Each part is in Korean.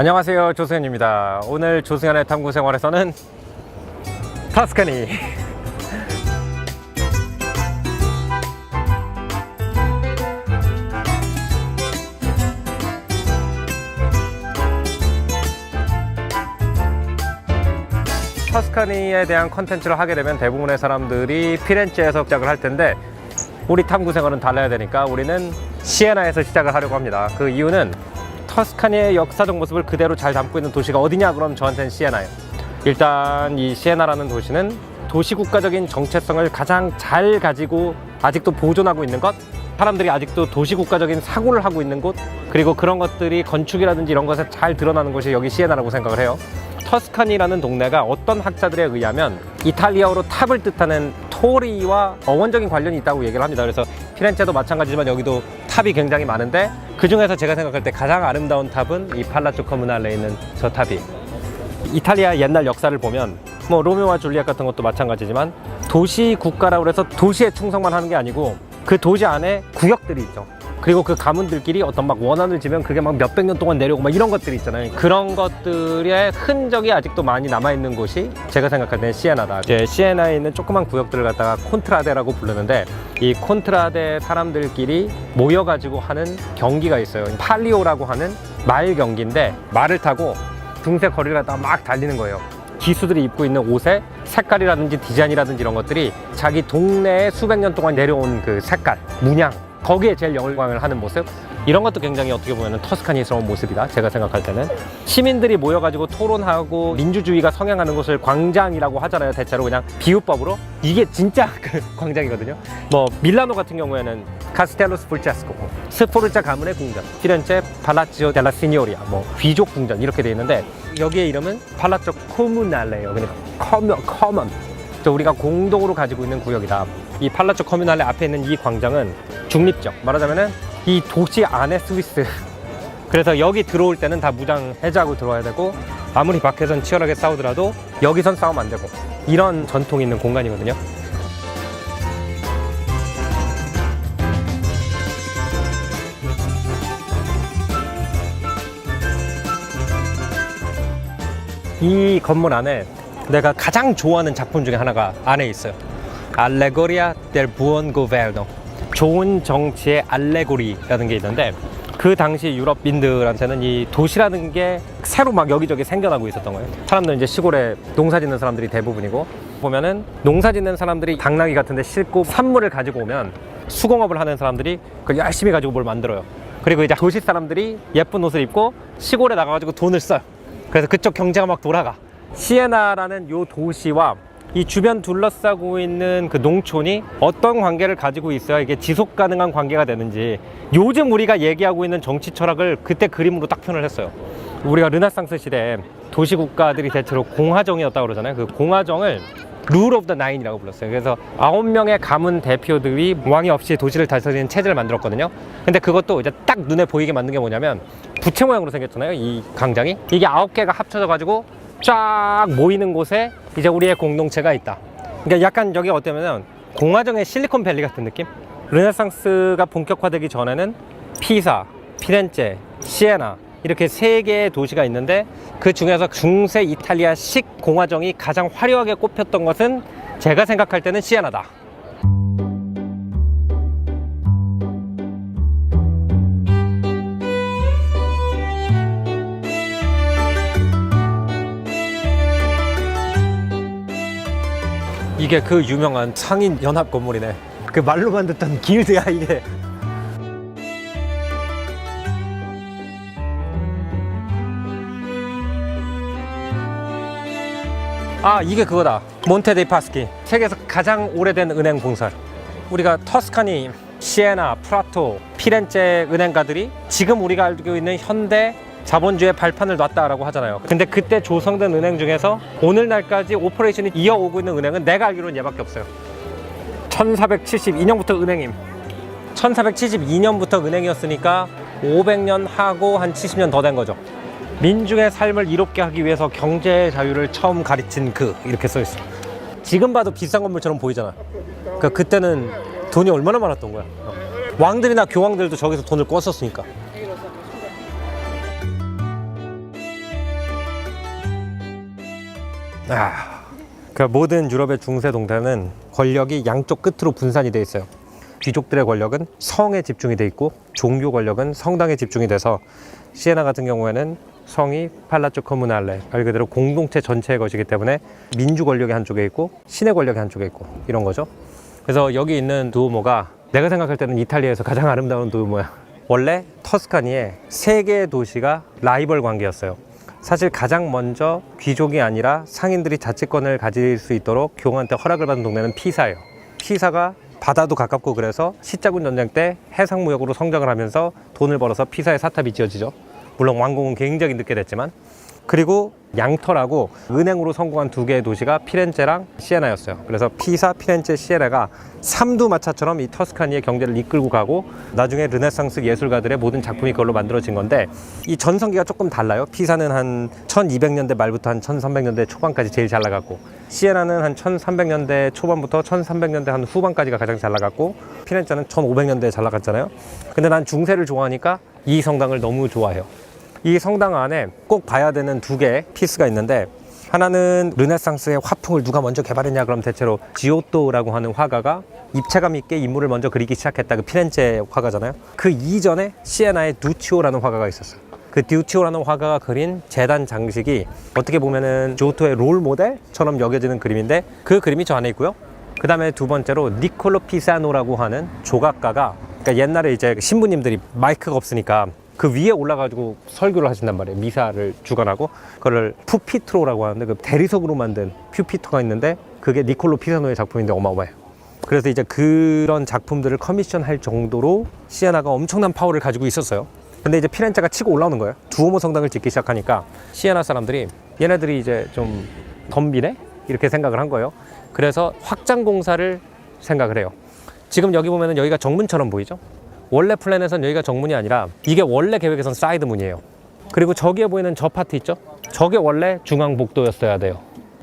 안녕하세요, 조승현입니다. 오늘 조승현의 탐구 생활에서는 터스카니. 터스카니에 대한 컨텐츠를 하게 되면 대부분의 사람들이 피렌체에서 시작을 할 텐데, 우리 탐구 생활은 달라야 되니까 우리는 시에나에서 시작을 하려고 합니다. 그 이유는 터스카니의 역사적 모습을 그대로 잘 담고 있는 도시가 어디냐? 그럼 저한테는 시에나예요. 일단 이 시에나라는 도시는 도시국가적인 정체성을 가장 잘 가지고 아직도 보존하고 있는 것, 사람들이 아직도 도시국가적인 사고를 하고 있는 곳, 그리고 그런 것들이 건축이라든지 이런 것에 잘 드러나는 곳이 여기 시에나라고 생각을 해요. 터스카니라는 동네가 어떤 학자들에 의하면 이탈리아어로 탑을 뜻하는 토리와 어원적인 관련이 있다고 얘기를 합니다. 그래서 피렌체도 마찬가지지만 여기도 탑이 굉장히 많은데, 그 중에서 제가 생각할 때 가장 아름다운 탑은 이 팔라조 커무날레에 있는 저 탑이. 이탈리아 옛날 역사를 보면 뭐 로미오와 줄리엣 같은 것도 마찬가지지만 도시 국가라고 해서 도시에 충성만 하는 게 아니고 그 도시 안에 구역들이 있죠. 그리고 그 가문들끼리 어떤 막 원한을 지면 그게 막 몇백 년 동안 내려오고 막 이런 것들이 있잖아요. 그런 것들의 흔적이 아직도 많이 남아있는 곳이 제가 생각할 때는 시에나다. 이제 시에나에 있는 조그만 구역들을 갖다가 콘트라데라고 부르는데, 이 콘트라데 사람들끼리 모여가지고 하는 경기가 있어요. 팔리오라고 하는 말 경기인데, 말을 타고 중세 거리를 갖다가 막 달리는 거예요. 기수들이 입고 있는 옷의 색깔이라든지 디자인이라든지 이런 것들이 자기 동네에 수백 년 동안 내려온 그 색깔, 문양, 거기에 제일 영광을 하는 모습, 이런 것도 굉장히 어떻게 보면 터스카니스러운 모습이다. 제가 생각할 때는 시민들이 모여가지고 토론하고 민주주의가 성행하는 곳을 광장이라고 하잖아요. 대체로 그냥 비유법으로. 이게 진짜 그 광장이거든요. 뭐 밀라노 같은 경우에는 카스텔로 스폴체스코, 스포르자 가문의 궁전, 피렌체 팔라치오 델라 시니오리아, 뭐 귀족 궁전 이렇게 돼 있는데, 여기의 이름은 팔라조 코무날레예요. 그러니까 커먼, 우리가 공동으로 가지고 있는 구역이다. 이 팔라조 커뮤날레 앞에 있는 이 광장은 중립적, 말하자면은 이 도시 안에 스위스. 그래서 여기 들어올 때는 다 무장 해제하고 들어와야 되고, 아무리 밖에선 치열하게 싸우더라도 여기선 싸우면 안 되고, 이런 전통이 있는 공간이거든요. 이 건물 안에 내가 가장 좋아하는 작품 중에 하나가 안에 있어요. 알레고리아 델 부온 고베르노, 좋은 정치의 알레고리라는 게 있는데, 그 당시 유럽인들한테는 이 도시라는 게 새로 막 여기저기 생겨나고 있었던 거예요. 사람들은 이제 시골에 농사 짓는 사람들이 대부분이고, 보면은 농사 짓는 사람들이 당나귀 같은 데 싣고 산물을 가지고 오면 수공업을 하는 사람들이 그걸 열심히 가지고 뭘 만들어요. 그리고 이제 도시 사람들이 예쁜 옷을 입고 시골에 나가가지고 돈을 써요. 그래서 그쪽 경제가 막 돌아가. 시에나라는 요 도시와 이 주변 둘러싸고 있는 그 농촌이 어떤 관계를 가지고 있어야 이게 지속 가능한 관계가 되는지, 요즘 우리가 얘기하고 있는 정치 철학을 그때 그림으로 딱 표현을 했어요. 우리가 르네상스 시대에 도시 국가들이 대체로 공화정이었다고 그러잖아요. 그 공화정을 룰 오브 더 나인이라고 불렀어요. 그래서 9명의 가문 대표들이 왕이 없이 도시를 다스리는 체제를 만들었거든요. 근데 그것도 이제 딱 눈에 보이게 만든 게 뭐냐면, 부채 모양으로 생겼잖아요, 이 광장이. 이게 9개가 합쳐져 가지고 쫙 모이는 곳에 이제 우리의 공동체가 있다. 그러니까 약간 여기 어때면 공화정의 실리콘밸리 같은 느낌? 르네상스가 본격화되기 전에는 피사, 피렌체, 시에나, 이렇게 3개의 도시가 있는데, 그 중에서 중세 이탈리아식 공화정이 가장 화려하게 꼽혔던 것은 제가 생각할 때는 시에나다. 이게 그 유명한 상인 연합 건물이네. 그 말로만 듣던 길드야 이게. 아, 이게 그거다. 몬테 데이 파스키, 세계에서 가장 오래된 은행 본사. 우리가 터스카니, 시에나, 프라토, 피렌체 은행가들이 지금 우리가 알고 있는 현대 자본주의 발판을 놨다라고 하잖아요. 근데 그때 조성된 은행 중에서 오늘날까지 오퍼레이션이 이어오고 있는 은행은 내가 알기로는 얘밖에 없어요. 1472년부터 은행임. 1472년부터 은행이었으니까 500년 하고 한 70년 더 된 거죠. 민중의 삶을 이롭게 하기 위해서 경제의 자유를 처음 가르친 이렇게 써있어. 지금 봐도 비싼 건물처럼 보이잖아. 그러니까 그때는 돈이 얼마나 많았던 거야. 왕들이나 교황들도 저기서 돈을 꿨었으니까. 그 모든 유럽의 중세 동네는 권력이 양쪽 끝으로 분산이 돼 있어요. 귀족들의 권력은 성에 집중이 돼 있고 종교 권력은 성당에 집중이 돼서 시에나 같은 경우에는 성이 팔라조 코무날레, 말 그대로 공동체 전체의 것이기 때문에 민주 권력이 한쪽에 있고 신의 권력이 한쪽에 있고 이런 거죠. 그래서 여기 있는 두오모가 내가 생각할 때는 이탈리아에서 가장 아름다운 두오모야. 원래 터스카니에 세 개의 도시가 라이벌 관계였어요. 사실 가장 먼저 귀족이 아니라 상인들이 자치권을 가질 수 있도록 교황한테 허락을 받은 동네는 피사예요. 피사가 바다도 가깝고 그래서 십자군 전쟁 때 해상무역으로 성장을 하면서 돈을 벌어서 피사의 사탑이 지어지죠. 물론 완공은 굉장히 늦게 됐지만. 그리고 양터라고 은행으로 성공한 두 개의 도시가 피렌체랑 시에나였어요. 그래서 피사, 피렌체, 시에나가 삼두마차처럼 이 터스카니의 경제를 이끌고 가고 나중에 르네상스 예술가들의 모든 작품이 그걸로 만들어진 건데 이 전성기가 조금 달라요. 피사는 한 1200년대 말부터 한 1300년대 초반까지 제일 잘 나갔고 시에나는 한 1300년대 초반부터 1300년대 한 후반까지가 가장 잘 나갔고 피렌체는 1500년대에 잘 나갔잖아요. 근데 난 중세를 좋아하니까 이 성당을 너무 좋아해요. 이 성당 안에 꼭 봐야 되는 두 개의 피스가 있는데 하나는 르네상스의 화풍을 누가 먼저 개발했냐 그럼 대체로 지오토라고 하는 화가가 입체감 있게 인물을 먼저 그리기 시작했다. 그 피렌체 화가잖아요. 그 이전에 시에나의 두치오라는 화가가 있었어요. 그 두치오라는 화가가 그린 재단 장식이 어떻게 보면은 지오토의 롤 모델처럼 여겨지는 그림인데 그 그림이 저 안에 있고요. 그 다음에 두 번째로 니콜로 피사노라고 하는 조각가가 그러니까 옛날에 이제 신부님들이 마이크가 없으니까 그 위에 올라가지고 설교를 하신단 말이에요. 미사를 주관하고 그걸 푸피트로라고 하는데 그 대리석으로 만든 퓨피터가 있는데 그게 니콜로 피사노의 작품인데 어마어마해요. 그래서 이제 그런 작품들을 커미션할 정도로 시에나가 엄청난 파워를 가지고 있었어요. 근데 이제 피렌체가 치고 올라오는 거예요. 두오모 성당을 짓기 시작하니까 시에나 사람들이 얘네들이 이제 좀 덤비네? 이렇게 생각을 한 거예요. 그래서 확장 공사를 생각을 해요. 지금 여기 보면은 여기가 정문처럼 보이죠? 원래 플랜에선 여기가 정문이 아니라 이게 원래 계획에선 사이드 문이에요. 그리고 저기에 보이는 저 파트 있죠? 저게 원래 중앙 복도였어야 돼요.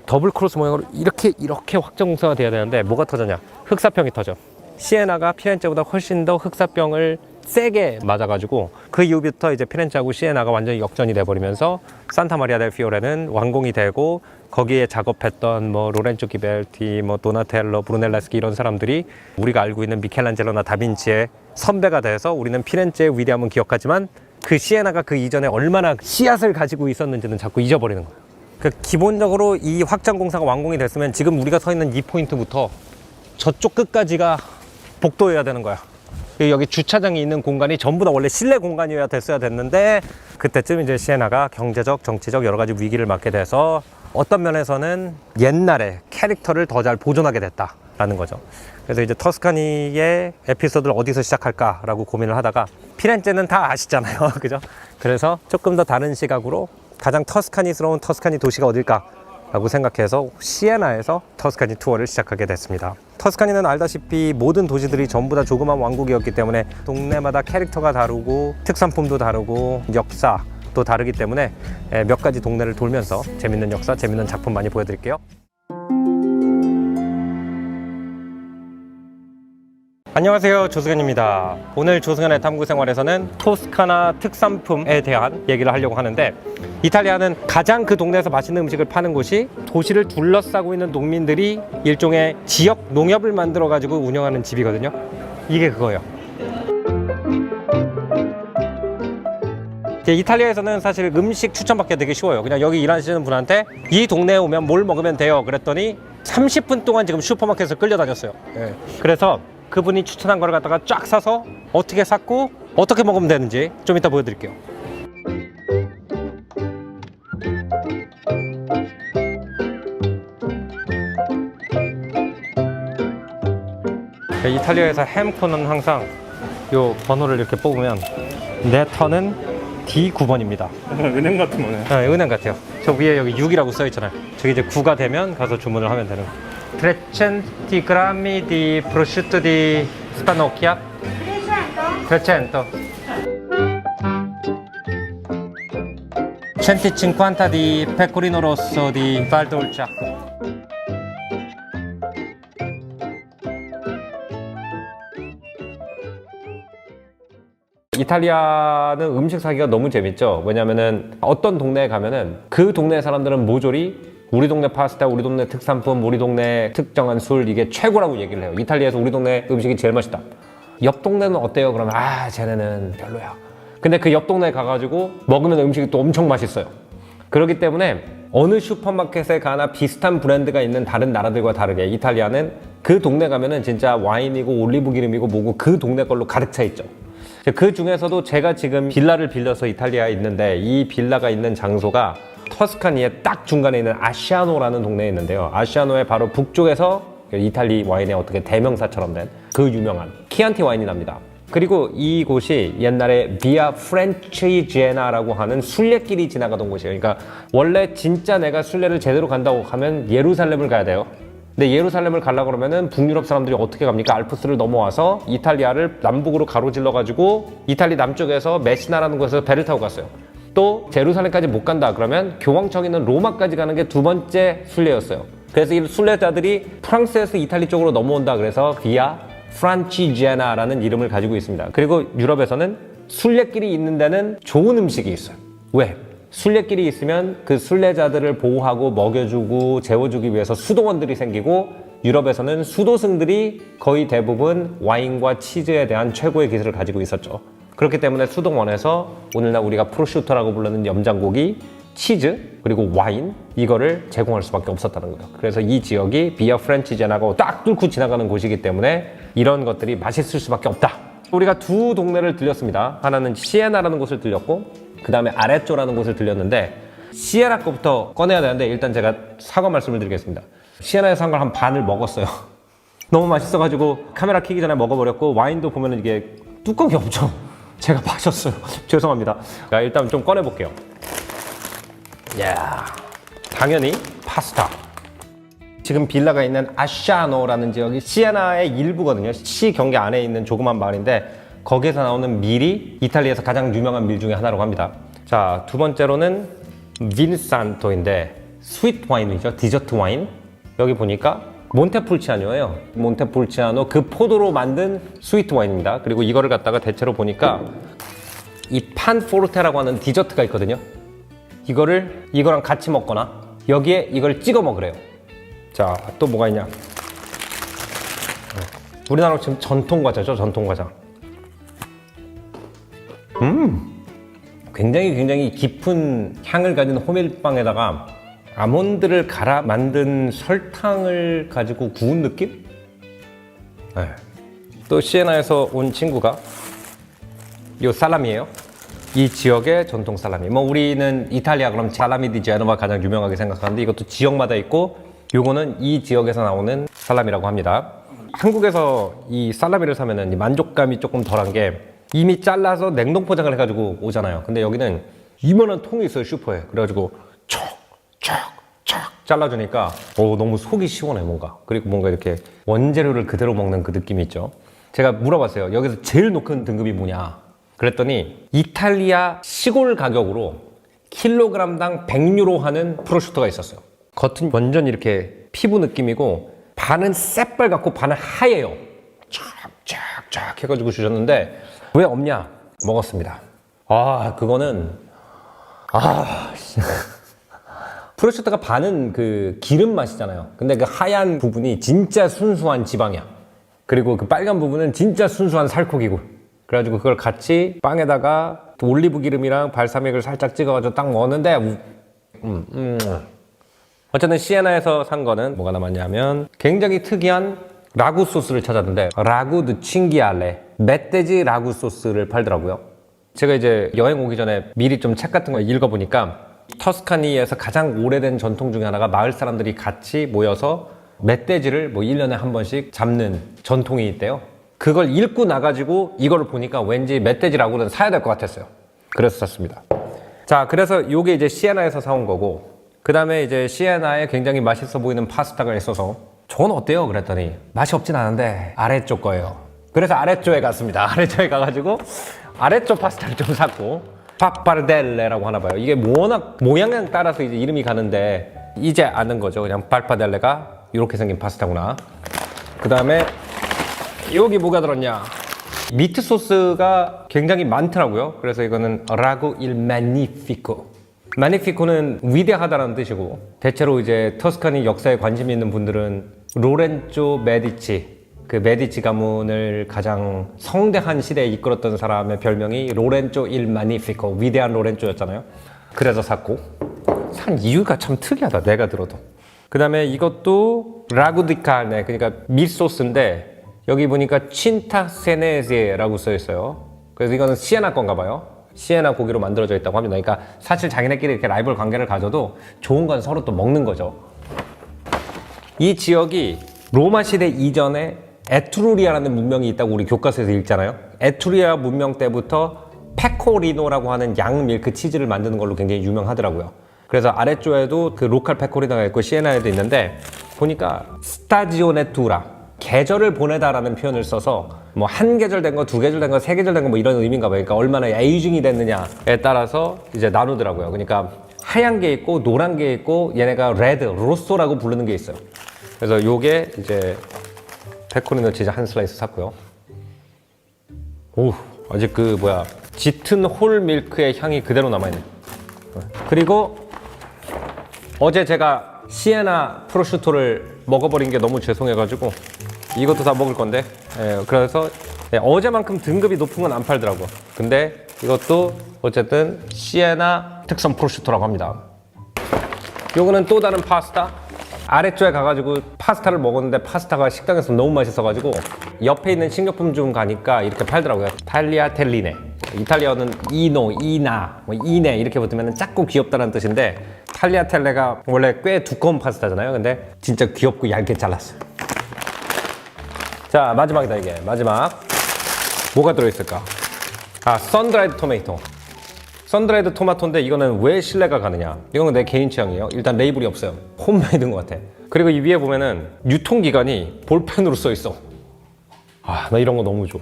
더블 크로스 모양으로 이렇게 확장 공사가 돼야 되는데 뭐가 터졌냐? 흑사병이 터져. 시에나가 피렌체보다 훨씬 더 흑사병을 세게 맞아가지고 그 이후부터 이제 피렌체하고 시에나가 완전히 역전이 돼버리면서 산타마리아 델 피오레는 완공이 되고 거기에 작업했던 뭐 로렌조 기벨티, 뭐 도나텔로, 브루넬라스키 이런 사람들이 우리가 알고 있는 미켈란젤로나 다빈치의 선배가 돼서 우리는 피렌체의 위대함은 기억하지만 그 시에나가 그 이전에 얼마나 씨앗을 가지고 있었는지는 자꾸 잊어버리는 거예요. 그 기본적으로 이 확장 공사가 완공이 됐으면 지금 우리가 서 있는 이 포인트부터 저쪽 끝까지가 복도여야 되는 거야. 여기 주차장이 있는 공간이 전부 다 원래 실내 공간이어야 됐어야 됐는데 그때쯤 이제 시에나가 경제적, 정치적 여러 가지 위기를 맞게 돼서 어떤 면에서는 옛날에 캐릭터를 더 잘 보존하게 됐다라는 거죠. 그래서 이제 터스카니의 에피소드를 어디서 시작할까라고 고민을 하다가 피렌체는 다 아시잖아요. 그죠? 그래서 조금 더 다른 시각으로 가장 터스카니스러운 터스카니 도시가 어딜까? 라고 생각해서 시에나에서 터스카니 투어를 시작하게 됐습니다. 터스카니는 알다시피 모든 도시들이 전부 다 조그만 왕국이었기 때문에 동네마다 캐릭터가 다르고 특산품도 다르고 역사도 다르기 때문에 몇 가지 동네를 돌면서 재밌는 역사, 재밌는 작품 많이 보여드릴게요. 안녕하세요, 조승현입니다. 오늘 조승현의 탐구생활에서는 토스카나 특산품에 대한 얘기를 하려고 하는데 이탈리아는 가장 그 동네에서 맛있는 음식을 파는 곳이 도시를 둘러싸고 있는 농민들이 일종의 지역 농협을 만들어 가지고 운영하는 집이거든요. 이게 그거예요. 이탈리아에서는 사실 음식 추천받기 되게 쉬워요. 그냥 여기 일하시는 분한테 이 동네에 오면 뭘 먹으면 돼요 그랬더니 30분 동안 지금 슈퍼마켓을 끌려다녔어요. 그래서 그분이 추천한 거를 갖다가 쫙 사서 어떻게 샀고 어떻게 먹으면 되는지 좀 이따 보여드릴게요. 이탈리아에서 햄코는 항상 요 번호를 이렇게 뽑으면 내 턴은 D9번입니다. 은행 같은 거네. 네, 은행 같아요. 저 위에 여기 6이라고 써 있잖아요. 저기 이제 9가 되면 가서 주문을 하면 되는 거예요. 300 grammi di prosciutto di Spannocchia? 300. 150 di pecorino rosso di Valdolcia. 이탈리아는 음식 사기가 너무 재밌죠. 왜냐면은 어떤 동네에 가면은 그 동네 사람들은 모조리 우리 동네 파스타, 우리 동네 특산품, 우리 동네 특정한 술 이게 최고라고 얘기를 해요. 이탈리아에서 우리 동네 음식이 제일 맛있다. 옆 동네는 어때요? 그러면 쟤네는 별로야. 근데 그 옆 동네에 가가지고 먹으면 음식이 또 엄청 맛있어요. 그렇기 때문에 어느 슈퍼마켓에 가나 비슷한 브랜드가 있는 다른 나라들과 다르게 이탈리아는 그 동네 가면은 진짜 와인이고 올리브 기름이고 뭐고 그 동네 걸로 가득 차 있죠. 그 중에서도 제가 지금 빌라를 빌려서 이탈리아에 있는데 이 빌라가 있는 장소가 터스카니의 딱 중간에 있는 아시아노라는 동네에 있는데요. 아시아노의 바로 북쪽에서 이탈리 와인의 어떻게 대명사처럼 된 그 유명한 키안티 와인이 납니다. 그리고 이곳이 옛날에 비아 프렌치제나라고 하는 순례길이 지나가던 곳이에요. 그러니까 원래 진짜 내가 순례를 제대로 간다고 하면 예루살렘을 가야 돼요. 근데 예루살렘을 가려고 그러면은 북유럽 사람들이 어떻게 갑니까? 알프스를 넘어와서 이탈리아를 남북으로 가로질러 가지고 이탈리 남쪽에서 메시나라는 곳에서 배를 타고 갔어요. 또 제루살렘까지 못 간다 그러면 교황청 있는 로마까지 가는 게 두 번째 순례였어요. 그래서 이 순례자들이 프랑스에서 이탈리 쪽으로 넘어온다 그래서 비아 프란치제나라는 이름을 가지고 있습니다. 그리고 유럽에서는 순례길이 있는 데는 좋은 음식이 있어요. 왜? 순례길이 있으면 그 순례자들을 보호하고 먹여주고 재워주기 위해서 수도원들이 생기고 유럽에서는 수도승들이 거의 대부분 와인과 치즈에 대한 최고의 기술을 가지고 있었죠. 그렇기 때문에 수도원에서 오늘날 우리가 프로슈터라고 부르는 염장고기, 치즈, 그리고 와인 이거를 제공할 수밖에 없었다는 거예요. 그래서 이 지역이 비아 프렌치제나가 딱 뚫고 지나가는 곳이기 때문에 이런 것들이 맛있을 수밖에 없다. 우리가 두 동네를 들렸습니다. 하나는 시에나라는 곳을 들렸고 그 다음에 아레쪼라는 곳을 들렸는데 시에나 거부터 꺼내야 되는데 일단 제가 사과 말씀을 드리겠습니다. 시에나에서 산 걸 한 반을 먹었어요. 너무 맛있어가지고 카메라 켜기 전에 먹어버렸고 와인도 보면 이게 뚜껑이 없죠. 제가 마셨어요. 죄송합니다. 자, 일단 좀 꺼내볼게요. 야, 당연히 파스타. 지금 빌라가 있는 아시아노라는 지역이 시에나의 일부거든요. 시 경계 안에 있는 조그만 마을인데 거기에서 나오는 밀이 이탈리아에서 가장 유명한 밀 중에 하나라고 합니다. 자, 두 번째로는 빈산토인데 스윗 와인이죠. 디저트 와인. 여기 보니까 몬테풀치아노예요. 몬테풀치아노 그 포도로 만든 스위트 와인입니다. 그리고 이거를 갖다가 대체로 보니까 이 판포르테라고 하는 디저트가 있거든요. 이거랑 같이 먹거나 여기에 이걸 찍어 먹으래요. 자, 또 뭐가 있냐? 우리나라 지금 전통 과자죠, 전통 과자. 굉장히 깊은 향을 가진 호밀빵에다가 아몬드를 갈아 만든 설탕을 가지고 구운 느낌? 네. 또 시에나에서 온 친구가 이 살라미예요. 이 지역의 전통 살라미. 뭐 우리는 이탈리아 그럼 살라미 디 제노바 가장 유명하게 생각하는데 이것도 지역마다 있고 요거는 이 지역에서 나오는 살라미라고 합니다. 한국에서 이 살라미를 사면은 만족감이 조금 덜한 게 이미 잘라서 냉동 포장을 해가지고 오잖아요. 근데 여기는 이만한 통이 있어요, 슈퍼에. 그래가지고 촉 잘라주니까 너무 속이 시원해 뭔가. 그리고 뭔가 이렇게 원재료를 그대로 먹는 그 느낌이 있죠. 제가 물어봤어요. 여기서 제일 높은 등급이 뭐냐 그랬더니 이탈리아 시골 가격으로 킬로그램당 100유로 하는 프로슈터가 있었어요. 겉은 완전 이렇게 피부 느낌이고 반은 새빨갛고 반은 하얘요. 쫙 해가지고 주셨는데 왜 없냐? 먹었습니다. 그거는 프로슈터가 반은 그 기름 맛이잖아요. 근데 그 하얀 부분이 진짜 순수한 지방이야. 그리고 그 빨간 부분은 진짜 순수한 살코기고. 그래가지고 그걸 같이 빵에다가 올리브 기름이랑 발사믹을 살짝 찍어가지고 딱 먹었는데 어쨌든 시에나에서 산 거는 뭐가 남았냐면 굉장히 특이한 라구 소스를 찾았는데 라구 드 칭기알레 멧돼지 라구 소스를 팔더라고요. 제가 이제 여행 오기 전에 미리 좀 책 같은 거 읽어보니까 터스카니에서 가장 오래된 전통 중에 하나가 마을 사람들이 같이 모여서 멧돼지를 뭐 1년에 한 번씩 잡는 전통이 있대요. 그걸 읽고 나가지고 이걸 보니까 왠지 멧돼지 라구는 사야 될 것 같았어요. 그래서 샀습니다. 자, 그래서 요게 이제 시에나에서 사온 거고 그 다음에 이제 시에나에 굉장히 맛있어 보이는 파스타가 있어서 저건 어때요? 그랬더니 맛이 없진 않은데 아래쪽 거예요. 그래서 아래쪽에 갔습니다. 아래쪽에 가가지고 아래쪽 파스타를 좀 샀고 파파르델레라고 하나 봐요. 이게 워낙 모양에 따라서 이제 이름이 가는데 이제 아는 거죠. 그냥 파르파델레가 이렇게 생긴 파스타구나. 그 다음에 여기 뭐가 들었냐? 미트 소스가 굉장히 많더라고요. 그래서 이거는 라구 일 매니피코 마니피코는 위대하다는 뜻이고, 대체로 이제 터스카니 역사에 관심이 있는 분들은 로렌조 메디치, 그 메디치 가문을 가장 성대한 시대에 이끌었던 사람의 별명이 로렌조 일 마니피코, 위대한 로렌조였잖아요. 그래서 샀고, 산 이유가 참 특이하다, 내가 들어도. 그 다음에 이것도 라구디카네, 그러니까 밀소스인데 여기 보니까 친타세네제라고 써 있어요. 그래서 이거는 시에나 건가 봐요. 시에나 고기로 만들어져 있다고 합니다. 그러니까 사실 자기네끼리 이렇게 라이벌 관계를 가져도 좋은 건 서로 또 먹는 거죠. 이 지역이 로마 시대 이전에 에트루리아라는 문명이 있다고 우리 교과서에서 읽잖아요. 에트루리아 문명 때부터 페코리노라고 하는 양 밀크 치즈를 만드는 걸로 굉장히 유명하더라고요. 그래서 아래쪽에도 그 로컬 페코리노가 있고 시에나에도 있는데, 보니까 스타지오네투라, 계절을 보내다라는 표현을 써서 뭐 한 계절 된 거, 두 계절 된 거, 세 계절 된 거 뭐 이런 의미인가 봐요. 그러니까 얼마나 에이징이 됐느냐에 따라서 이제 나누더라고요. 그러니까 하얀 게 있고 노란 게 있고, 얘네가 레드, 로쏘라고 부르는 게 있어요. 그래서 요게 이제 페코리노 치즈 한 슬라이스 샀고요. 오, 아직 그 뭐야, 짙은 홀 밀크의 향이 그대로 남아있네. 그리고 어제 제가 시에나 프로슈토를 먹어버린 게 너무 죄송해가지고 이것도 다 먹을 건데, 그래서 어제만큼 등급이 높은 건 안 팔더라고. 근데 이것도 어쨌든 시에나 특선 프로슈토라고 합니다. 요거는 또 다른 파스타. 아래쪽에 가가지고 파스타를 먹었는데 파스타가 식당에서 너무 맛있어가지고 옆에 있는 식료품 좀 가니까 이렇게 팔더라고요. 탈리아텔리네. 이탈리아어는 이노, 이나, 뭐 이네 이렇게 붙으면 작고 귀엽다는 뜻인데, 탈리아텔레가 원래 꽤 두꺼운 파스타잖아요. 근데 진짜 귀엽고 얇게 잘랐어요. 자, 마지막이다. 이게 마지막 뭐가 들어있을까? 아, 선드라이드 토마토. 선드라이드 토마토인데 이거는 왜 신뢰가 가느냐, 이건 내 개인 취향이에요. 일단 레이블이 없어요. 홈메이드인 것 같아. 그리고 이 위에 보면은 유통기간이 볼펜으로 써 있어. 아, 나 이런 거 너무 좋아.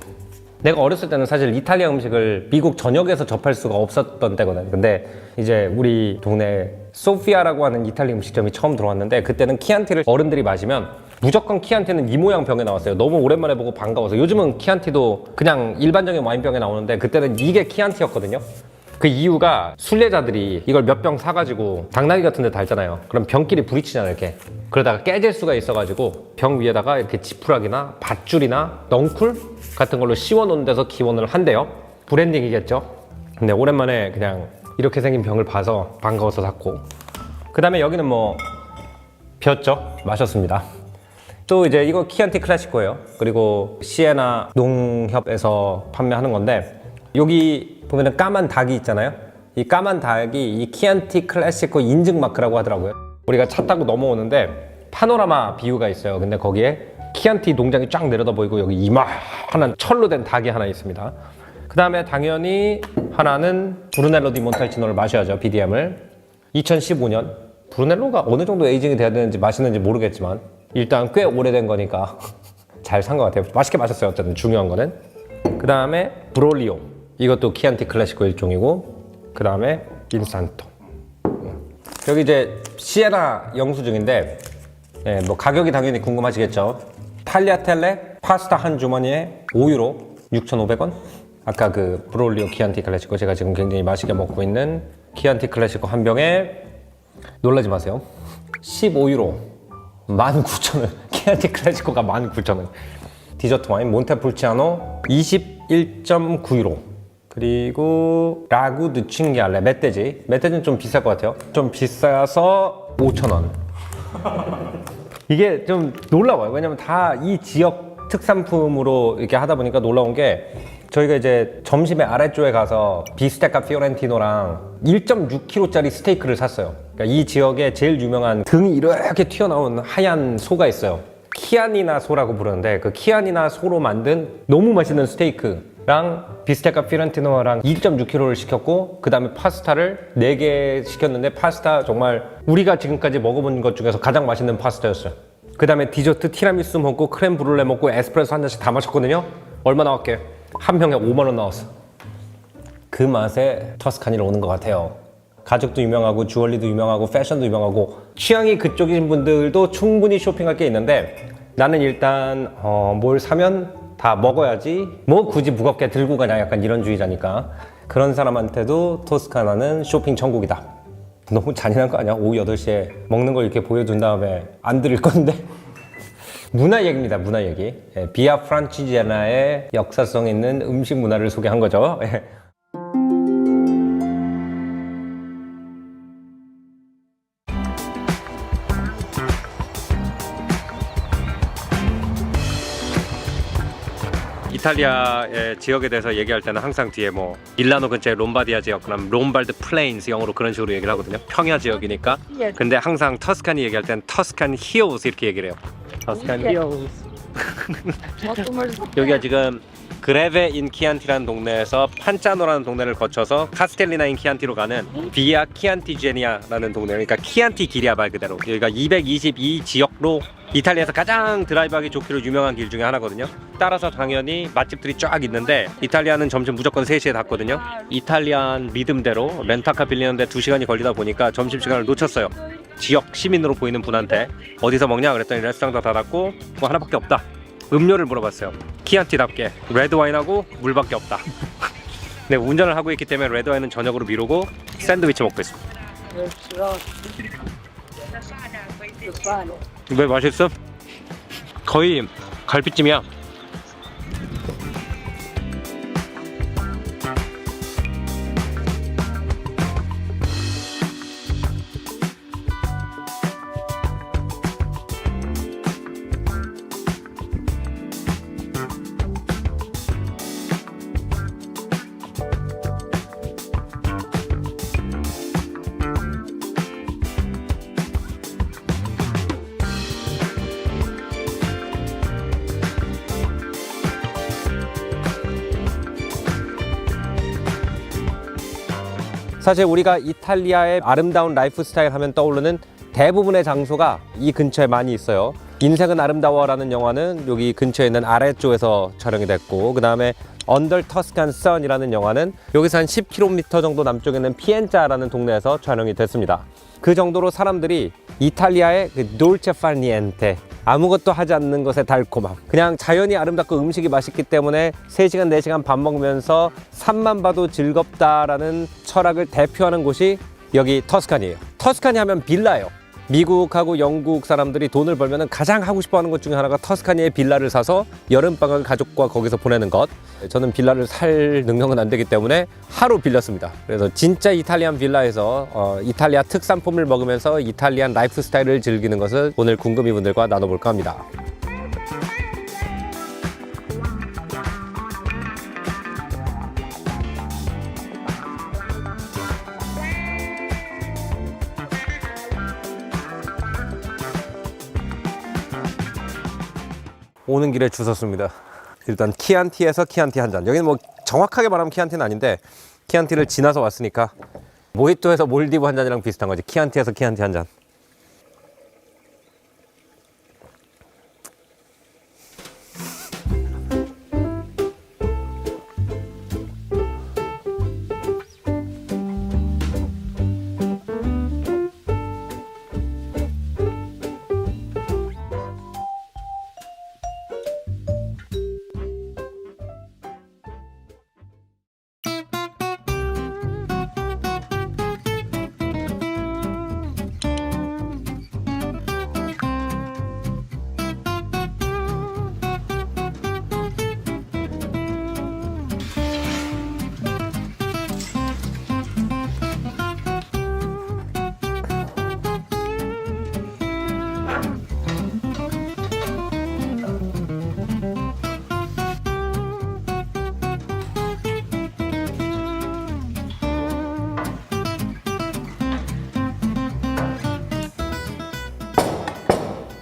내가 어렸을 때는 사실 이탈리아 음식을 미국 전역에서 접할 수가 없었던 때거든. 근데 이제 우리 동네 소피아라고 하는 이탈리아 음식점이 처음 들어왔는데, 그때는 키안티를 어른들이 마시면 무조건 키안티는 이 모양 병에 나왔어요. 너무 오랜만에 보고 반가워서. 요즘은 키안티도 그냥 일반적인 와인병에 나오는데 그때는 이게 키안티였거든요. 그 이유가 순례자들이 이걸 몇 병 사가지고 당나귀 같은 데 달잖아요. 그럼 병끼리 부딪히잖아요, 이렇게. 그러다가 깨질 수가 있어가지고 병 위에다가 이렇게 지푸라기나 밧줄이나 넝쿨 같은 걸로 씌워놓은 데서 기원을 한대요. 브랜딩이겠죠. 근데 오랜만에 그냥 이렇게 생긴 병을 봐서 반가워서 샀고, 그 다음에 여기는 뭐 벼죠. 마셨습니다. 또 이제 이거 키안티 클래시코예요. 그리고 시에나 농협에서 판매하는 건데, 여기 보면은 까만 닭이 있잖아요. 이 까만 닭이 이 키안티 클래시코 인증 마크라고 하더라고요. 우리가 차 타고 넘어오는데 파노라마 뷰가 있어요. 근데 거기에 키안티 농장이 쫙 내려다 보이고, 여기 이만한 철로 된 닭이 하나 있습니다. 그 다음에 당연히 하나는 브루넬로 디 몬탈치노를 마셔야죠. BDM을 2015년. 브루넬로가 어느 정도 에이징이 돼야 되는지 맛있는지 모르겠지만 일단 꽤 오래된 거니까 잘 산 것 같아요. 맛있게 마셨어요. 어쨌든 중요한 거는. 그 다음에 브롤리오, 이것도 키안티 클래시코 일종이고, 그 다음에 인산토. 여기 이제 시에나 영수증인데, 뭐 가격이 당연히 궁금하시겠죠. 탈리아텔레 파스타 한 주머니에 5유로 6,500원. 아까 그 브롤리오 키안티 클래시코, 제가 지금 굉장히 맛있게 먹고 있는 키안티 클래시코 한 병에, 놀라지 마세요, 15유로 19,000원. 키안티 클래시코가 19,000원. 디저트 와인 몬테풀치아노 21.9유로. 그리고 라구 드 칭기알레 멧돼지. 멧돼지는 좀 비쌀 것 같아요. 좀 비싸서 5,000원. 이게 좀 놀라워요. 왜냐면 다 이 지역 특산품으로 이렇게 하다 보니까 놀라운 게, 저희가 이제 점심에 아래쪽에 가서 비스테카 피오렌티노랑 1.6kg짜리 스테이크를 샀어요. 그러니까 이 지역에 제일 유명한 등이 이렇게 튀어나온 하얀 소가 있어요. 키아니나 소라고 부르는데, 그 키아니나 소로 만든 너무 맛있는 스테이크랑 비스테카 피오렌티노랑 2.6kg를 시켰고, 그 다음에 파스타를 4개 시켰는데, 파스타 정말 우리가 지금까지 먹어본 것 중에서 가장 맛있는 파스타였어요. 그 다음에 디저트 티라미수 먹고 크렘 브룰레 먹고 에스프레소 한 잔씩 다 마셨거든요. 얼마 나왔게? 한 병에 5만 원 나왔어. 그 맛에 터스카니를 오는 것 같아요. 가죽도 유명하고 주얼리도 유명하고 패션도 유명하고, 취향이 그쪽인 분들도 충분히 쇼핑할 게 있는데, 나는 일단 뭘 사면 다 먹어야지 뭐 굳이 무겁게 들고 가냐, 약간 이런 주의자니까. 그런 사람한테도 토스카나는 쇼핑 천국이다. 너무 잔인한 거 아니야? 오후 8시에 먹는 걸 이렇게 보여준 다음에 안 드릴 건데. 문화 얘기입니다. 문화 얘기. 예, 비아 프란치제나의 역사성 있는 음식 문화를 소개한 거죠. 예. 이탈리아의 지역에 대해서 얘기할 때는 항상 뒤에 뭐 밀라노 근처에 롬바디아 지역, 그럼 롬발드 플레인스 영어로 그런 식으로 얘기를 하거든요. 평야 지역이니까. 근데 항상 터스카니 얘기할 때는 터스칸 히오스 이렇게 얘기를 해요. 터스칸 히오스. 여기가 지금 그레베 인 키안티라는 동네에서 판짜노라는 동네를 거쳐서 카스텔리나 인 키안티로 가는 비아 키안티제니아라는 동네, 그러니까 키안티 길이야 말 그대로. 여기가 222 지역로 이탈리아에서 가장 드라이브하기 좋기로 유명한 길 중에 하나거든요. 따라서 당연히 맛집들이 쫙 있는데 이탈리아는 점심 무조건 3시에 닫거든요. 이탈리안 리듬대로 렌터카 빌리는데 2시간이 걸리다 보니까 점심시간을 놓쳤어요. 지역 시민으로 보이는 분한테 어디서 먹냐 그랬더니 레스토랑도 닫았고 뭐 하나밖에 없다. 음료를 물어봤어요. 키안티답게 레드와인하고 물밖에 없다. 네, 운전을 하고 있기 때문에 레드와인은 저녁으로 미루고 샌드위치 먹고 있습니다. 왜 맛있어? 거의 갈비찜이야. 사실 우리가 이탈리아의 아름다운 라이프 스타일 하면 떠오르는 대부분의 장소가 이 근처에 많이 있어요. 인생은 아름다워라는 영화는 여기 근처에 있는 아레조에서 촬영이 됐고, 그 다음에 언더 터스칸 선이라는 영화는 여기서 한 10km 정도 남쪽에 있는 피엔자라는 동네에서 촬영이 됐습니다. 그 정도로 사람들이 이탈리아의 그 돌체 파 니엔테, 아무것도 하지 않는 것의 달콤함, 그냥 자연이 아름답고 음식이 맛있기 때문에 3시간 4시간 밥 먹으면서 산만 봐도 즐겁다라는 철학을 대표하는 곳이 여기 터스칸이에요. 터스칸이 하면 빌라예요. 미국하고 영국 사람들이 돈을 벌면 가장 하고 싶어 하는 것 중에 하나가 터스카니에 빌라를 사서 여름방학을 가족과 거기서 보내는 것. 저는 빌라를 살 능력은 안 되기 때문에 하루 빌렸습니다. 그래서 진짜 이탈리안 빌라에서 이탈리아 특산품을 먹으면서 이탈리안 라이프 스타일을 즐기는 것을 오늘 궁금이 분들과 나눠볼까 합니다. 오는 길에 주웠습니다. 일단 키안티에서 키안티 한 잔. 여기는 뭐 정확하게 말하면 키안티는 아닌데 키안티를 지나서 왔으니까 모히또에서 몰디브 한 잔이랑 비슷한 거지. 키안티에서 키안티 한 잔.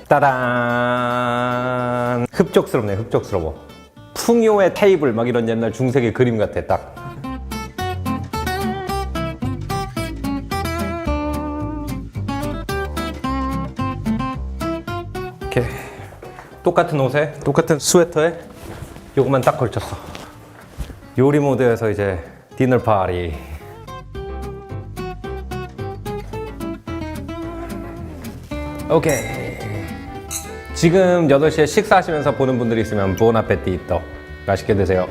따단! 흡족스럽네, 흡족스러워. 풍요의 테이블, 막 이런 옛날 중세기 그림 같아, 딱. 이렇게 똑같은 옷에, 똑같은 스웨터에 요것만 딱 걸쳤어. 요리 모드에서 이제 디너 파티. 오케이. 지금 8시에 식사하시면서 보는 분들이 있으면 부온 아페티토. 맛있게 드세요.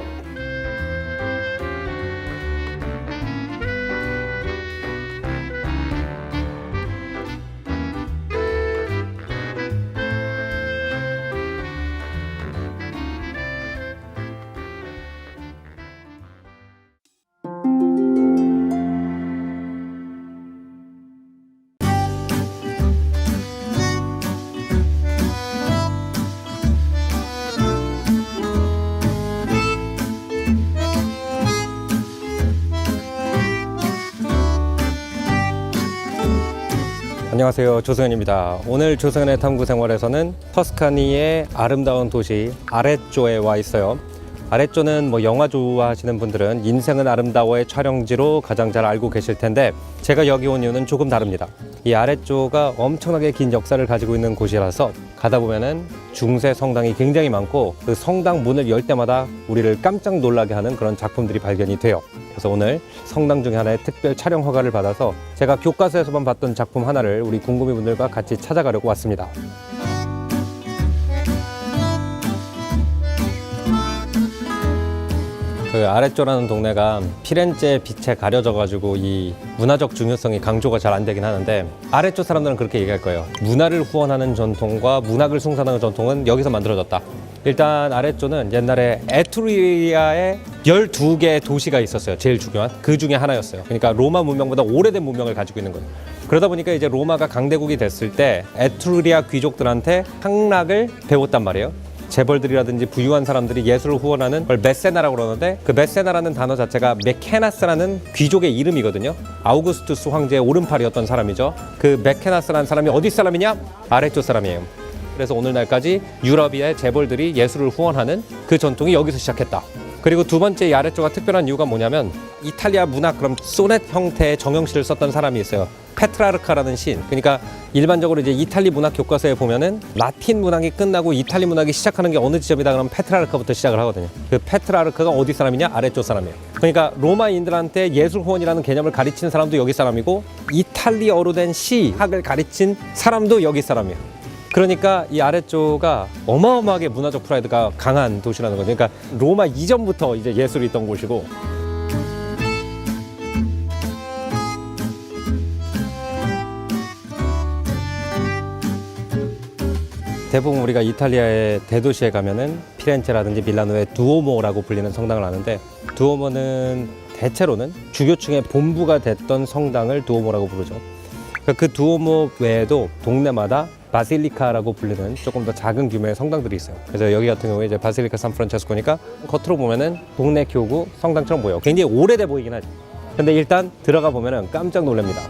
안녕하세요, 조승현입니다. 오늘 조승현의 탐구 생활에서는 터스카니의 아름다운 도시 아레쪼에 와 있어요. 아레쪼는 영화 좋아하시는 분들은 인생은 아름다워의 촬영지로 가장 잘 알고 계실 텐데, 제가 여기 온 이유는 조금 다릅니다. 이 아레쪼가 엄청나게 긴 역사를 가지고 있는 곳이라서 가다 보면은 중세 성당이 굉장히 많고, 그 성당 문을 열 때마다 우리를 깜짝 놀라게 하는 그런 작품들이 발견이 돼요. 그래서 오늘 성당 중에 하나의 특별 촬영 허가를 받아서 제가 교과서에서만 봤던 작품 하나를 우리 궁금이 분들과 같이 찾아가려고 왔습니다. 그 아레쪼라는 동네가 피렌체 빛에 가려져 가지고 이 문화적 중요성이 강조가 잘 안 되긴 하는데, 아레쪼 사람들은 그렇게 얘기할 거예요. 문화를 후원하는 전통과 문학을 숭상하는 전통은 여기서 만들어졌다. 일단 아레쪼는 옛날에 에투리아에 12개의 도시가 있었어요. 제일 중요한 그 중에 하나였어요. 그러니까 로마 문명보다 오래된 문명을 가지고 있는 거예요. 그러다 보니까 이제 로마가 강대국이 됐을 때 에투리아 귀족들한테 향락을 배웠단 말이에요. 재벌들이라든지 부유한 사람들이 예술을 후원하는 걸 메세나라고 그러는데, 그 메세나라는 단어 자체가 메케나스라는 귀족의 이름이거든요. 아우구스투스 황제의 오른팔이었던 사람이죠. 그 메케나스라는 사람이 어디 사람이냐? 아레쪼 사람이에요. 그래서 오늘날까지 유럽의 재벌들이 예술을 후원하는 그 전통이 여기서 시작했다. 그리고 두 번째 이 아레쪼가 특별한 이유가 뭐냐면, 이탈리아 문학, 그럼 소넷 형태의 정형시를 썼던 사람이 있어요. 페트라르카라는 시인. 그러니까 일반적으로 이제 이탈리 문학 교과서에 보면은 라틴 문학이 끝나고 이탈리 문학이 시작하는 게 어느 지점이다 그러면 페트라르카부터 시작을 하거든요. 그 페트라르카가 어디 사람이냐? 아레쪼 사람이에요. 그러니까 로마인들한테 예술 후원이라는 개념을 가르치는 사람도 여기 사람이고, 이탈리어로 된 시학을 가르친 사람도 여기 사람이에요. 그러니까 이 아레쪼가 어마어마하게 문화적 프라이드가 강한 도시라는 거죠. 그러니까 로마 이전부터 이제 예술이 있던 곳이고, 대부분 우리가 이탈리아의 대도시에 가면은 피렌체라든지 밀라노의 두오모라고 불리는 성당을 아는데, 두오모는 대체로는 주교층의 본부가 됐던 성당을 두오모라고 부르죠. 그 두오모 외에도 동네마다 바실리카라고 불리는 조금 더 작은 규모의 성당들이 있어요. 그래서 여기 같은 경우에 이제 바실리카 산프란체스코니까 겉으로 보면은 동네 교구 성당처럼 보여요. 굉장히 오래돼 보이긴 하죠. 근데 일단 들어가 보면은 깜짝 놀랍니다.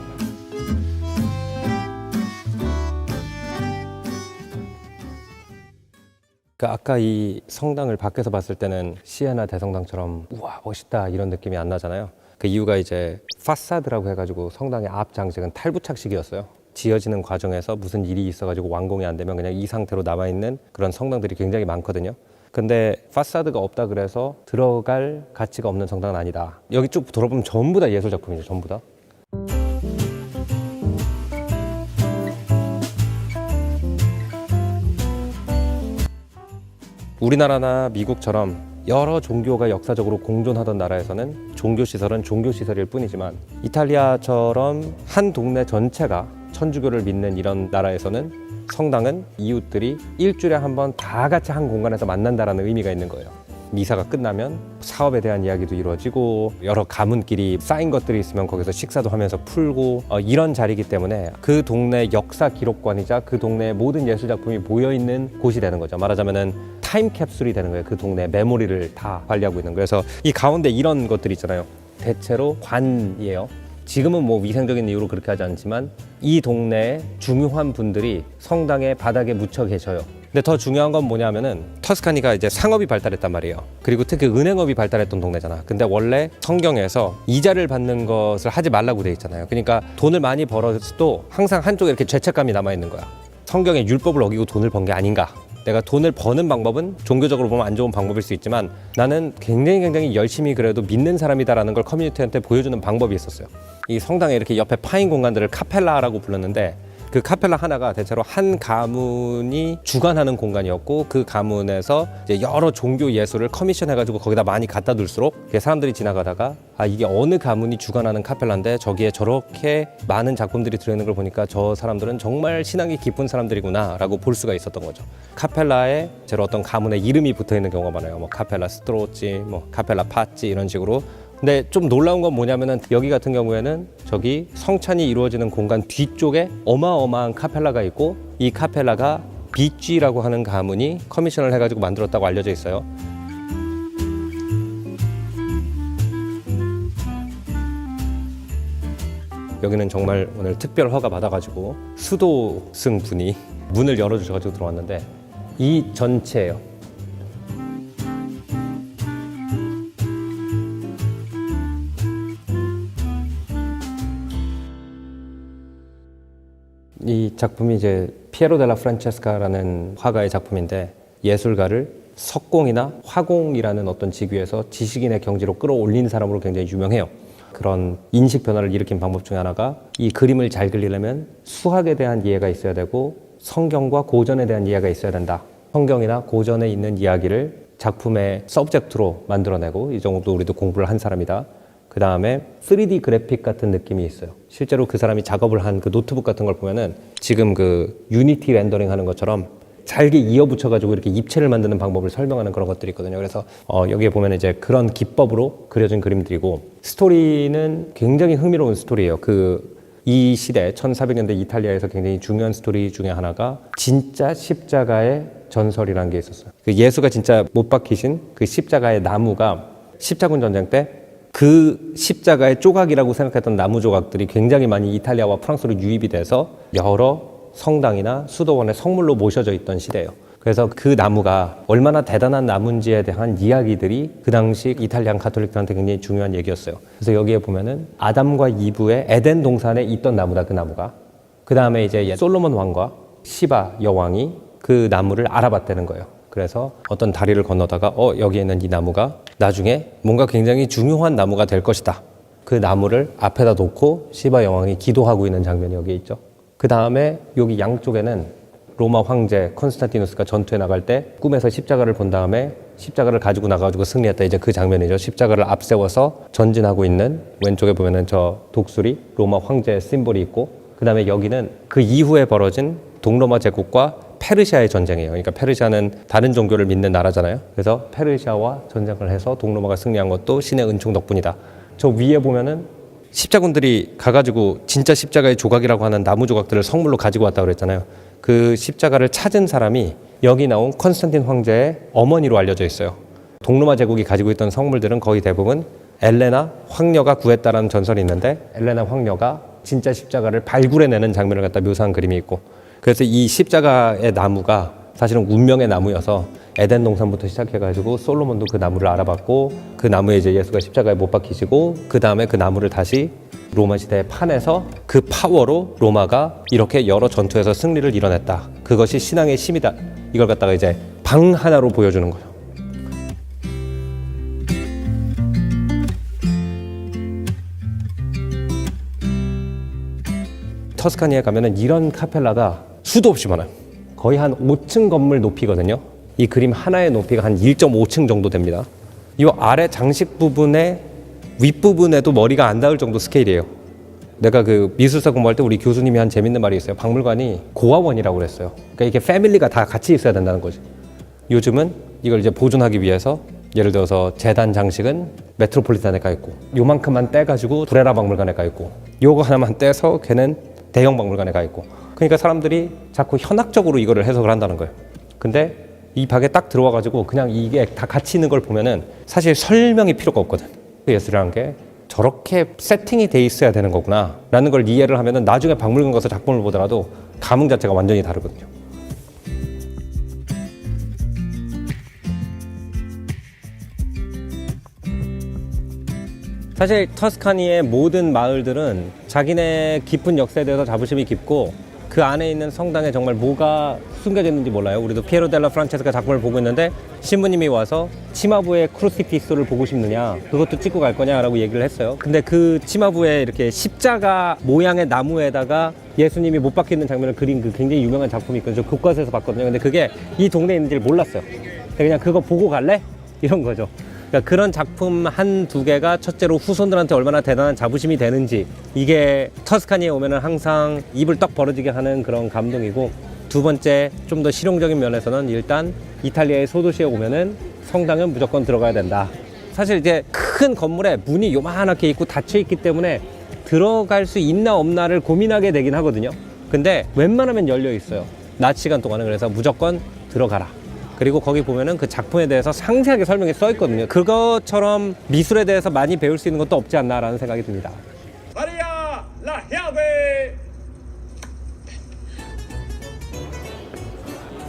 아까 이 성당을 밖에서 봤을 때는 시에나 대성당처럼 우와 멋있다 이런 느낌이 안 나잖아요. 그 이유가 이제 파사드라고 해가지고 성당의 앞 장식은 탈부착식이었어요. 지어지는 과정에서 무슨 일이 있어가지고 완공이 안 되면 그냥 이 상태로 남아있는 그런 성당들이 굉장히 많거든요. 근데 파사드가 없다 그래서 들어갈 가치가 없는 성당은 아니다. 여기 쭉 돌아보면 전부 다 예술 작품이죠. 전부 다. 우리나라나 미국처럼 여러 종교가 역사적으로 공존하던 나라에서는 종교시설은 종교시설일 뿐이지만, 이탈리아처럼 한 동네 전체가 천주교를 믿는 이런 나라에서는 성당은 이웃들이 일주일에 한 번 다 같이 한 공간에서 만난다라는 의미가 있는 거예요. 미사가 끝나면 사업에 대한 이야기도 이루어지고, 여러 가문끼리 쌓인 것들이 있으면 거기서 식사도 하면서 풀고, 이런 자리이기 때문에 그 동네 역사 기록관이자 그 동네의 모든 예술 작품이 모여있는 곳이 되는 거죠. 말하자면은 타임캡슐이 되는 거예요. 그 동네 메모리를 다 관리하고 있는 거예요. 그래서 이 가운데 이런 것들이 있잖아요. 대체로 관이에요. 지금은 위생적인 이유로 그렇게 하지 않지만 이 동네에 중요한 분들이 성당의 바닥에 묻혀 계셔요. 근데 더 중요한 건 뭐냐면은, 터스카니가 이제 상업이 발달했단 말이에요. 그리고 특히 은행업이 발달했던 동네잖아. 근데 원래 성경에서 이자를 받는 것을 하지 말라고 돼 있잖아요. 그러니까 돈을 많이 벌어도 항상 한쪽에 이렇게 죄책감이 남아있는 거야. 성경의 율법을 어기고 돈을 번 게 아닌가. 내가 돈을 버는 방법은 종교적으로 보면 안 좋은 방법일 수 있지만, 나는 굉장히 열심히 그래도 믿는 사람이다라는 걸 커뮤니티한테 보여주는 방법이 있었어요. 이 성당에 이렇게 옆에 파인 공간들을 카펠라라고 불렀는데, 그 카펠라 하나가 대체로 한 가문이 주관하는 공간이었고, 그 가문에서 이제 여러 종교 예술을 커미션해가지고 거기다 많이 갖다 둘수록 사람들이 지나가다가 이게 어느 가문이 주관하는 카펠라인데 저기에 저렇게 많은 작품들이 들어있는 걸 보니까 저 사람들은 정말 신앙이 깊은 사람들이구나 라고 볼 수가 있었던 거죠. 카펠라에 제로 어떤 가문의 이름이 붙어있는 경우가 많아요. 카펠라 스트로치, 카펠라 파치 이런 식으로. 근데 좀 놀라운 건 뭐냐면은, 여기 같은 경우에는 저기 성찬이 이루어지는 공간 뒤쪽에 어마어마한 카펠라가 있고, 이 카펠라가 비쥐라고 하는 가문이 커미션을 해가지고 만들었다고 알려져 있어요. 여기는 정말 오늘 특별 허가 받아가지고 수도승 분이 문을 열어주셔가지고 들어왔는데 이 전체예요. 이 작품이 이제 피에로 델라 프란체스카라는 화가의 작품인데 예술가를 석공이나 화공이라는 어떤 직위에서 지식인의 경지로 끌어올린 사람으로 굉장히 유명해요. 그런 인식 변화를 일으킨 방법 중에 하나가 이 그림을 잘 그리려면 수학에 대한 이해가 있어야 되고 성경과 고전에 대한 이해가 있어야 된다. 성경이나 고전에 있는 이야기를 작품의 서브젝트로 만들어내고 이 정도 우리도 공부를 한 사람이다. 그 다음에 3D 그래픽 같은 느낌이 있어요. 실제로 그 사람이 작업을 한 그 노트북 같은 걸 보면은 지금 그 유니티 렌더링 하는 것처럼 잘게 이어붙여가지고 이렇게 입체를 만드는 방법을 설명하는 그런 것들이 있거든요. 그래서 여기에 보면 이제 그런 기법으로 그려진 그림들이고 스토리는 굉장히 흥미로운 스토리예요. 이 시대 1400년대 이탈리아에서 굉장히 중요한 스토리 중에 하나가 진짜 십자가의 전설이라는 게 있었어요. 그 예수가 진짜 못 박히신 그 십자가의 나무가 십자군 전쟁 때 그 십자가의 조각이라고 생각했던 나무 조각들이 굉장히 많이 이탈리아와 프랑스로 유입이 돼서 여러 성당이나 수도원의 성물로 모셔져 있던 시대예요. 그래서 그 나무가 얼마나 대단한 나무인지에 대한 이야기들이 그 당시 이탈리안 가톨릭들한테 굉장히 중요한 얘기였어요. 그래서 여기에 보면은 아담과 이브의 에덴 동산에 있던 나무다, 그 나무가. 그 다음에 이제 솔로몬 왕과 시바 여왕이 그 나무를 알아봤다는 거예요. 그래서 어떤 다리를 건너다가 여기에 있는 이 나무가 나중에 뭔가 굉장히 중요한 나무가 될 것이다. 그 나무를 앞에다 놓고 시바 여왕이 기도하고 있는 장면이 여기에 있죠. 그 다음에 여기 양쪽에는 로마 황제 콘스탄티누스가 전투에 나갈 때 꿈에서 십자가를 본 다음에 십자가를 가지고 나가지고 승리했다. 이제 그 장면이죠. 십자가를 앞세워서 전진하고 있는 왼쪽에 보면은 저 독수리 로마 황제의 심볼이 있고 그 다음에 여기는 그 이후에 벌어진 동로마 제국과 페르시아의 전쟁이에요. 그러니까 페르시아는 다른 종교를 믿는 나라잖아요. 그래서 페르시아와 전쟁을 해서 동로마가 승리한 것도 신의 은총 덕분이다. 저 위에 보면은 십자군들이 가가지고 진짜 십자가의 조각이라고 하는 나무 조각들을 성물로 가지고 왔다고 그랬잖아요. 그 십자가를 찾은 사람이 여기 나온 컨스탄틴 황제의 어머니로 알려져 있어요. 동로마 제국이 가지고 있던 성물들은 거의 대부분 엘레나 황녀가 구했다라는 전설이 있는데 엘레나 황녀가 진짜 십자가를 발굴해내는 장면을 갖다 묘사한 그림이 있고 그래서 이 십자가의 나무가 사실은 운명의 나무여서 에덴 동산부터 시작해가지고 솔로몬도 그 나무를 알아봤고 그 나무에 이제 예수가 십자가에 못 박히시고 그 다음에 그 나무를 다시 로마 시대에 파내서 그 파워로 로마가 이렇게 여러 전투에서 승리를 이뤄냈다. 그것이 신앙의 힘이다. 이걸 갖다가 이제 방 하나로 보여주는 거예요. 터스카니에 가면은 이런 카펠라가 수도 없이 많아요. 거의 한 5층 건물 높이거든요. 이 그림 하나의 높이가 한 1.5층 정도 됩니다. 이 아래 장식 부분의 윗부분에도 머리가 안 닿을 정도 스케일이에요. 내가 그 미술사 공부할 때 우리 교수님이 한 재밌는 말이 있어요. 박물관이 고아원이라고 그랬어요. 그러니까 이게 패밀리가 다 같이 있어야 된다는 거지. 요즘은 이걸 이제 보존하기 위해서 예를 들어서 재단 장식은 메트로폴리탄에 가 있고 요만큼만 떼가지고 브레라 박물관에 가 있고 요거 하나만 떼서 걔는 대형 박물관에 가 있고 그러니까 사람들이 자꾸 현학적으로 이거를 해석을 한다는 거예요. 근데 이 방에 딱 들어와가지고 그냥 이게 다 같이 있는 걸 보면은 사실 설명이 필요가 없거든. 예술이라는 게 저렇게 세팅이 돼 있어야 되는 거구나 라는 걸 이해를 하면은 나중에 박물관 가서 작품을 보더라도 감흥 자체가 완전히 다르거든요. 사실 터스카니의 모든 마을들은 자기네 깊은 역사에 대해서 자부심이 깊고 그 안에 있는 성당에 정말 뭐가 숨겨져 있는지 몰라요. 우리도 피에로 델라 프란체스카 작품을 보고 있는데 신부님이 와서 치마부의 크루시피스를 보고 싶느냐 그것도 찍고 갈 거냐라고 얘기를 했어요. 근데 그 치마부에 이렇게 십자가 모양의 나무에다가 예수님이 못 박히는 장면을 그린 그 굉장히 유명한 작품이 있거든요. 저 교과서에서 봤거든요. 근데 그게 이 동네에 있는지를 몰랐어요. 그냥 그거 보고 갈래? 이런 거죠. 그러니까 그런 작품 한두 개가 첫째로 후손들한테 얼마나 대단한 자부심이 되는지 이게 터스카니에 오면은 항상 입을 떡 벌어지게 하는 그런 감동이고 두 번째 좀 더 실용적인 면에서는 일단 이탈리아의 소도시에 오면은 성당은 무조건 들어가야 된다. 사실 이제 큰 건물에 문이 요만하게 있고 닫혀 있기 때문에 들어갈 수 있나 없나를 고민하게 되긴 하거든요. 근데 웬만하면 열려 있어요. 낮 시간 동안은. 그래서 무조건 들어가라. 그리고 거기 보면은 그 작품에 대해서 상세하게 설명이 써 있거든요. 그것처럼 미술에 대해서 많이 배울 수 있는 것도 없지 않나라는 생각이 듭니다. 마리아 라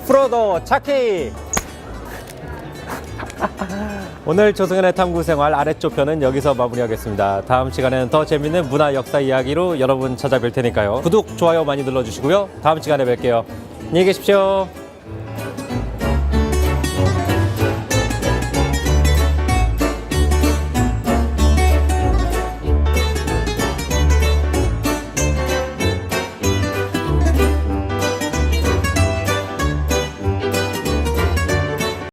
프로도 차키. 오늘 조승현의 탐구생활 아래쪽 편은 여기서 마무리하겠습니다. 다음 시간에는 더 재밌는 문화 역사 이야기로 여러분 찾아뵐 테니까요. 구독, 좋아요 많이 눌러주시고요. 다음 시간에 뵐게요. 안녕히 계십시오.